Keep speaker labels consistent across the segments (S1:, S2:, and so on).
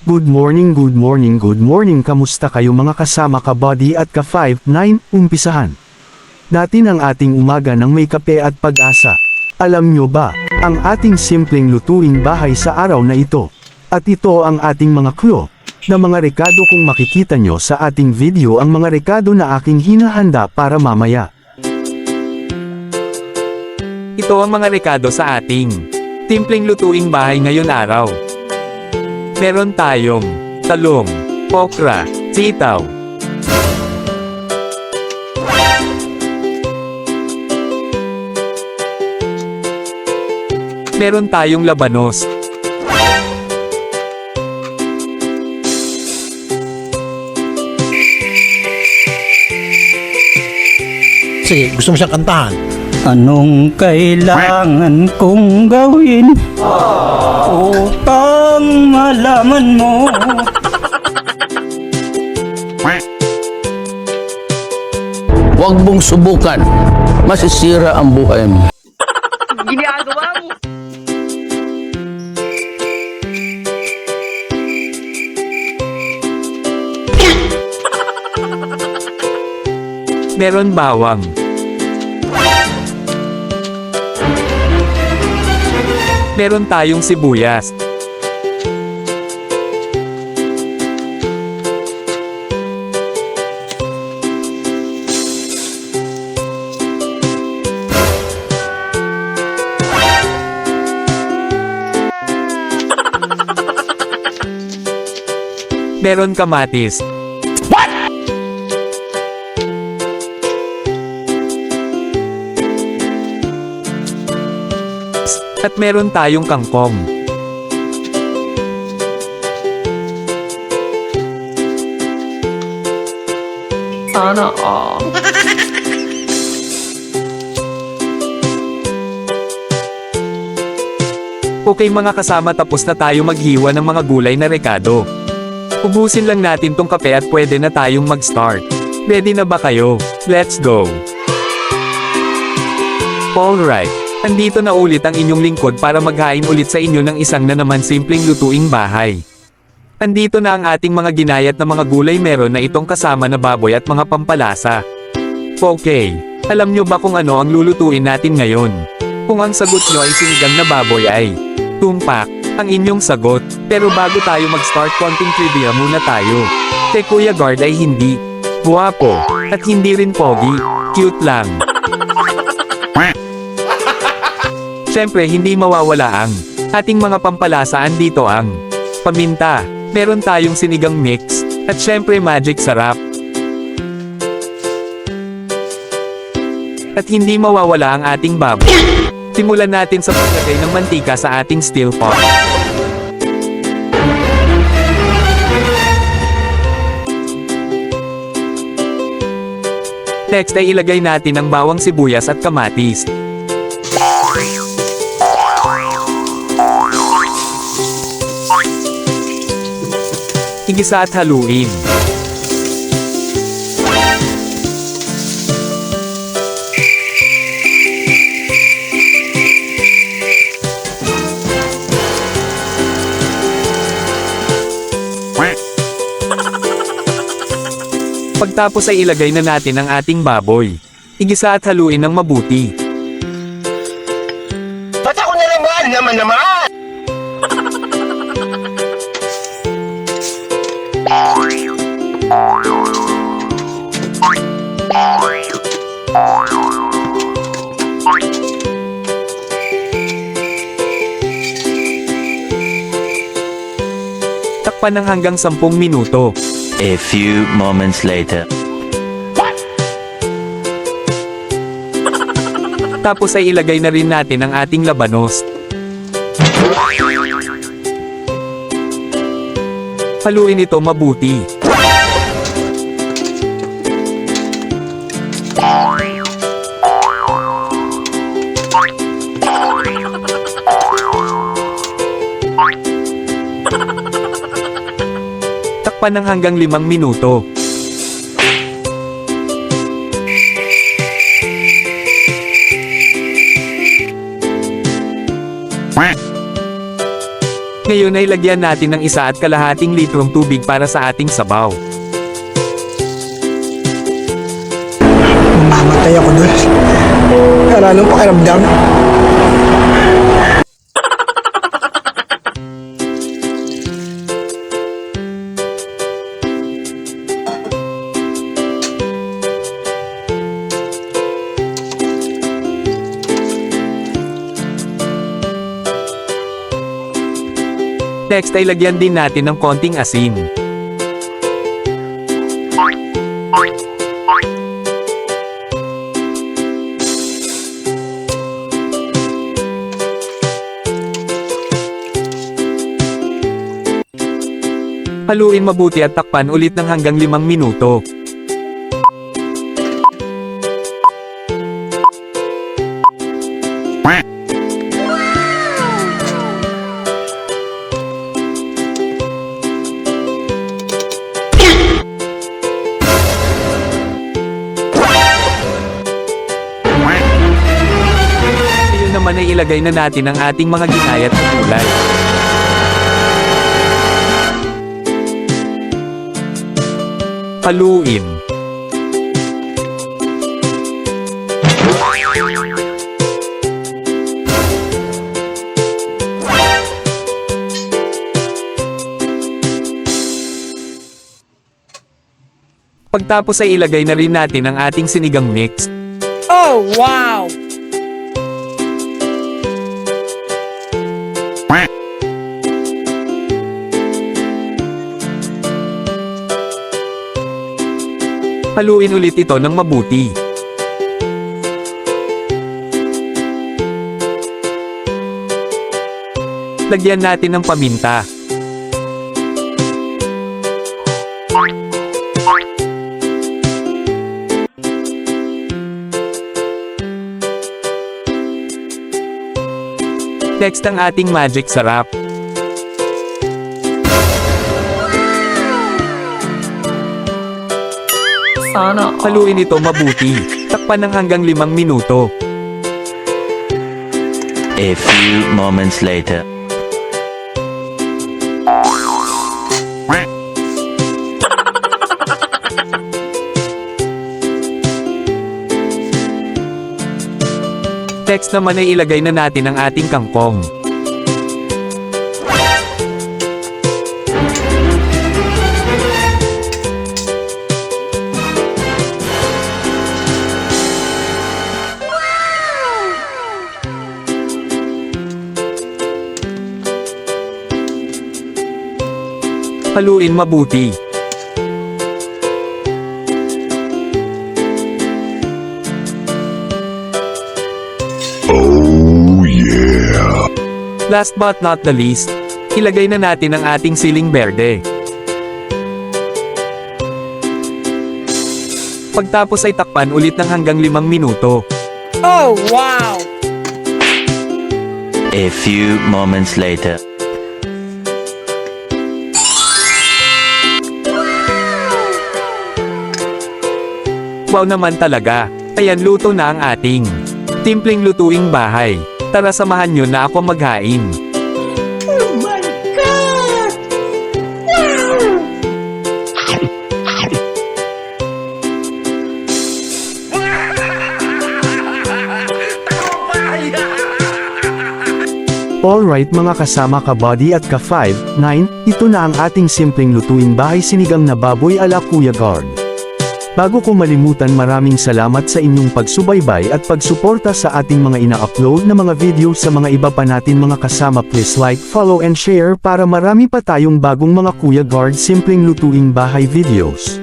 S1: Good morning, good morning, good morning. Kamusta kayo mga kasama ka-body at ka-5-9? Umpisahan natin ang ating umaga ng may kape at pag-asa. Alam nyo ba, ang ating simpleng lutuing bahay sa araw na ito? At ito ang ating mga clue na mga rekado kung makikita nyo sa ating video ang mga rekado na aking hinahanda para mamaya.
S2: Ito ang mga rekado sa ating simpleng lutuing bahay ngayon araw. Meron tayong talong, okra, sitaw. Meron tayong labanos.
S3: Sige, gusto mo siyang kantahan?
S4: Anong kailangan kong gawin upang malaman mo?
S5: Huwag mong subukan. Masisira ang buhay mo.
S6: Ginagawa mo.
S2: Meron bawang. Meron tayong sibuyas. Meron kamatis. At meron tayong kangkong.
S6: Sana all.
S2: Okay mga kasama, tapos na tayo maghiwa ng mga gulay na rekado. Ubusin lang natin tong kape at pwede na tayong mag-start. Ready na ba kayo? Let's go! Alright, andito na ulit ang inyong lingkod para maghain ulit sa inyo ng isang na naman simpleng lutuing bahay. Andito na ang ating mga ginayat na mga gulay, meron na itong kasama na baboy at mga pampalasa. Okay, alam nyo ba kung ano ang lulutuin natin ngayon? Kung ang sagot nyo ay sinigang na baboy ay tumpak ang inyong sagot. Pero bago tayo mag-start, konting trivia muna tayo. Kay Kuya Guard ay hindi guwapo at hindi rin pogi, cute lang. Siyempre hindi mawawala ang ating mga pampalasa. Andito ang paminta, meron tayong sinigang mix, at siyempre magic sarap. At hindi mawawala ang ating baboy. Simulan natin sa paglagay ng mantika sa ating steel pot. Next ay ilagay natin ang bawang, sibuyas at kamatis. Igisa at haluin. Pagtapos ay ilagay na natin ang ating baboy. Igisa at haluin ng mabuti.
S7: Ba't ako na naman?
S2: Takpan ng hanggang 10 minuto.
S8: A few moments later.
S2: Tapos ay ilagay na rin natin ang ating labanos. Haluin ito mabuti. Takpan ng hanggang 5 minuto. Ngayon ay lagyan natin ng 1.5 litrong tubig para sa ating sabaw.
S3: Mamatay ako doon. Para anong pakiramdam?
S2: Next ay lagyan din natin ng konting asin. Haluin mabuti at takpan ulit ng hanggang 5 minuto. Ngayon naman ay ilagay na natin ang ating mga ginayat na gulay. Haluin. Pagtapos ay ilagay na rin natin ang ating sinigang mix.
S6: Oh, wow!
S2: Haluin ulit ito ng mabuti. Lagyan natin ng paminta. Next ang ating magic sarap.
S6: Sana all.
S2: Haluin ito mabuti. Takpan ng hanggang 5 minuto.
S8: A few moments later. Next naman ay ilagay na natin ang ating kangkong. Haluin mabuti. Last but not the least, ilagay na natin ang ating siling berde. Pagtapos ay takpan ulit ng hanggang 5 minuto.
S6: Oh, wow!
S8: A few moments later.
S2: Wow naman talaga. Ayan, luto na ang ating timpleng lutuing bahay. Tara, samahan nyo na ako maghain.
S1: Alright mga kasama ka-body at ka-5, 9, ito na ang ating simpleng lutuing bahay sinigang na baboy ala Kuya Guard. Bago ko malimutan, maraming salamat sa inyong pagsubaybay at pagsuporta sa ating mga ina-upload na mga video sa mga iba pa natin mga kasama. Please like, follow and share para marami pa tayong bagong mga Kuya Guard simpleng lutuing bahay videos.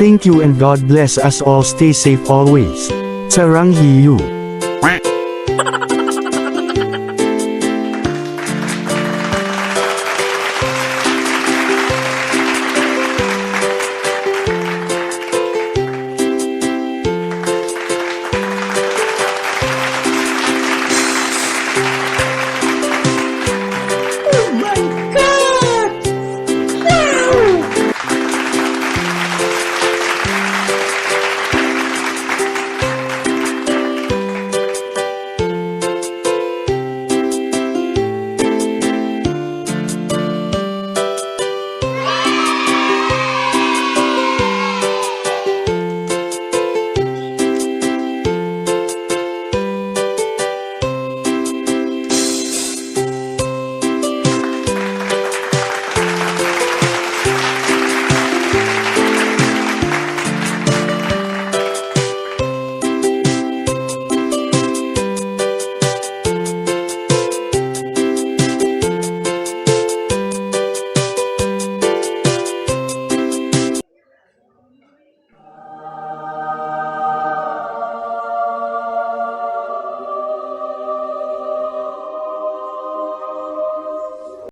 S1: Thank you and God bless us all. Stay safe always. Sarang hiyu.